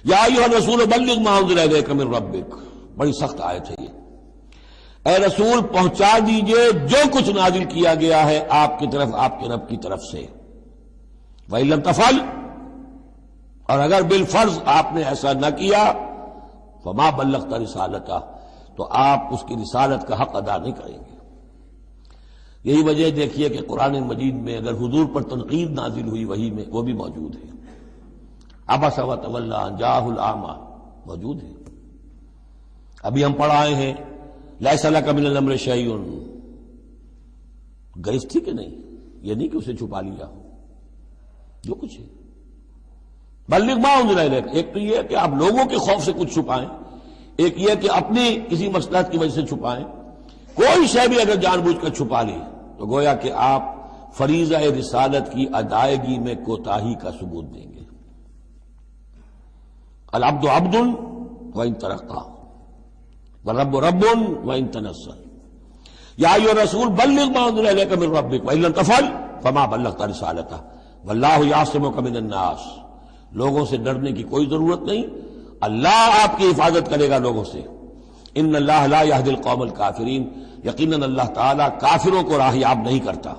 یا ایھا الرسول بلغ ما انزل الیک من ربک، بڑی سخت آیت ہے یہ۔ اے رسول پہنچا دیجئے جو کچھ نازل کیا گیا ہے آپ کی طرف آپ کے رب کی طرف سے۔ وَإِن لَّمْ تَفْعَلْ، اور اگر بالفرض آپ نے ایسا نہ کیا، فَمَا بَلَّغْتَ رِسَالَتَهْ، تو آپ اس کی رسالت کا حق ادا نہیں کریں گے۔ یہی وجہ دیکھیے کہ قرآن مجید میں اگر حضور پر تنقید نازل ہوئی وحی میں، وہ بھی موجود ہے۔ عبس وتولی ان جاءہ الاعمی موجود ہے۔ ابھی ہم پڑھ آئے ہیں لیس لک من الامر شیء، گرفت تھی کہ نہیں، یہ نہیں کہ اسے چھپا لیا ہو، جو کچھ ہے۔ بلغ ما انزل الیک، ایک تو یہ ہے کہ آپ لوگوں کے خوف سے کچھ چھپائیں، ایک یہ کہ اپنی کسی مصلحت کی وجہ سے چھپائیں۔ کوئی شے بھی اگر جان بوجھ کر چھپا لی تو گویا کہ آپ فریضہ رسالت کی ادائیگی میں کوتاہی کا ثبوت دیں گے۔ العبد عبد وان ترقى والرب رب وان تنزل یا ایھا الرسول بلغ ما انزل الیک من ربک وان لم تفعل فما بلغت رسالتہ واللہ یعصمک من الناس۔ لوگوں سے ڈرنے کی کوئی ضرورت نہیں، اللہ آپ کی حفاظت کرے گا لوگوں سے۔ ان اللہ لا یہدی القوم الکافرین، یقیناً اللہ تعالیٰ کافروں کو راہ یاب نہیں کرتا۔